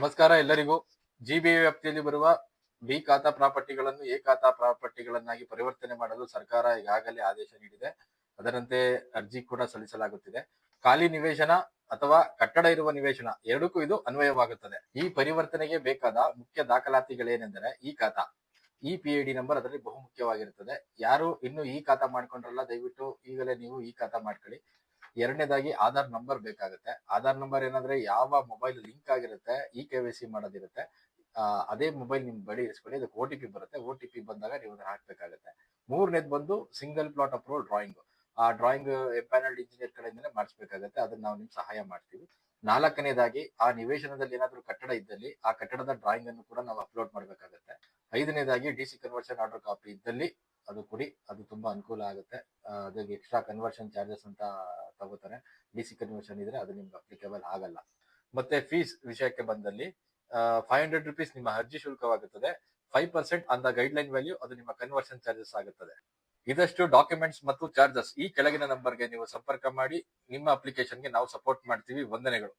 ನಮಸ್ಕಾರ ಎಲ್ಲರಿಗೂ. ಜಿಬಿಎ ವ್ಯಾಪ್ತಿಯಲ್ಲಿ ಬರುವ ಬಿ ಖಾತಾ ಪ್ರಾಪರ್ಟಿಗಳನ್ನು ಎ ಖಾತಾ ಪ್ರಾಪರ್ಟಿಗಳನ್ನಾಗಿ ಪರಿವರ್ತನೆ ಮಾಡಲು ಸರ್ಕಾರ ಈಗಾಗಲೇ ಆದೇಶ ನೀಡಿದೆ. ಅದರಂತೆ ಅರ್ಜಿ ಕೂಡ ಸಲ್ಲಿಸಲಾಗುತ್ತಿದೆ. ಖಾಲಿ ನಿವೇಶನ ಅಥವಾ ಕಟ್ಟಡ ಇರುವ ನಿವೇಶನ ಎರಡಕ್ಕೂ ಇದು ಅನ್ವಯವಾಗುತ್ತದೆ. ಈ ಪರಿವರ್ತನೆಗೆ ಬೇಕಾದ ಮುಖ್ಯ ದಾಖಲಾತಿಗಳೇನೆಂದರೆ ಈ ಖಾತಾ, ಈ PID ನಂಬರ್ ಅದರಲ್ಲಿ ಬಹುಮುಖ್ಯವಾಗಿರುತ್ತದೆ. ಯಾರು ಇನ್ನು ಈ ಖಾತಾ ಮಾಡ್ಕೊಂಡ್ರಲ್ಲ, ದಯವಿಟ್ಟು ಈಗಲೇ ನೀವು ಈ ಖಾತಾ ಮಾಡ್ಕೊಳ್ಳಿ. ಎರಡನೇದಾಗಿ ಆಧಾರ್ ನಂಬರ್ ಬೇಕಾಗುತ್ತೆ. ಆಧಾರ್ ನಂಬರ್ ಏನಂದ್ರೆ ಯಾವ ಮೊಬೈಲ್ ಲಿಂಕ್ ಆಗಿರುತ್ತೆ, ಈ KYC ಮಾಡೋದಿರುತ್ತೆ, ಅದೇ ಮೊಬೈಲ್ ನಿಮ್ ಬಳಿ ಇರಿಸ್ಕೊಳ್ಳಿ. ಅದಕ್ಕೆ OTP ಬರುತ್ತೆ. OTP ಬಂದಾಗ ನೀವು ಅದನ್ನ ಹಾಕ್ಬೇಕಾಗುತ್ತೆ. ಮೂರನೇದು ಬಂದು ಸಿಂಗಲ್ ಪ್ಲಾಟ್ ಅಪ್ರೂವಲ್ ಡ್ರಾಯಿಂಗ್. ಆ ಡ್ರಾಯಿಂಗ್ ಎಂಪ್ಯಾನಲ್ಡ್ ಇಂಜಿನಿಯರ್ ಕಡೆಯಿಂದಲೇ ಮಾಡಿಸ್ಬೇಕಾಗುತ್ತೆ. ಅದನ್ನ ನಾವು ನಿಮ್ಗೆ ಸಹಾಯ ಮಾಡ್ತೀವಿ. ನಾಲ್ಕನೇದಾಗಿ ಆ ನಿವೇಶನದಲ್ಲಿ ಏನಾದ್ರೂ ಕಟ್ಟಡ ಇದ್ದಲ್ಲಿ ಆ ಕಟ್ಟಡದ ಡ್ರಾಯಿಂಗ್ ಅನ್ನು ಕೂಡ ನಾವು ಅಪ್ಲೋಡ್ ಮಾಡ್ಬೇಕಾಗುತ್ತೆ. ಐದನೇದಾಗಿ DC ಕನ್ವರ್ಷನ್ ಆರ್ಡರ್ ಕಾಪಿ ಇದ್ದಲ್ಲಿ ಅದು ಕೊಡಿ, ಅದು ತುಂಬಾ ಅನುಕೂಲ ಆಗುತ್ತೆ. ಅದಕ್ಕೆ ಎಕ್ಸ್ಟ್ರಾ ಕನ್ವರ್ಷನ್ ಚಾರ್ಜಸ್ ಅಂತ ತಗೋತಾರೆ. DC ಕನ್ವರ್ಷನ್ ಇದ್ರೆ ಅದು ನಿಮ್ಗೆ ಅಪ್ಲಿಕೇಬಲ್ ಆಗಲ್ಲ. ಮತ್ತೆ ಫೀಸ್ ವಿಷಯಕ್ಕೆ ಬಂದಲ್ಲಿ 500 ರುಪೀಸ್ ನಿಮ್ಮ ಅರ್ಜಿ ಶುಲ್ಕವಾಗುತ್ತದೆ. 5% ಆನ್ ದ ಗೈಡ್ಲೈನ್ ವ್ಯಾಲ್ಯೂ ಅದು ನಿಮ್ಮ ಕನ್ವರ್ಷನ್ ಚಾರ್ಜಸ್ ಆಗುತ್ತದೆ. ಇದಷ್ಟು ಡಾಕ್ಯುಮೆಂಟ್ಸ್ ಮತ್ತು ಚಾರ್ಜಸ್. ಈ ಕೆಳಗಿನ ನಂಬರ್ಗೆ ನೀವು ಸಂಪರ್ಕ ಮಾಡಿ ನಿಮ್ಮ ಅಪ್ಲಿಕೇಶನ್ಗೆ ನಾವು ಸಪೋರ್ಟ್ ಮಾಡ್ತೀವಿ. ವಂದನೆಗಳು.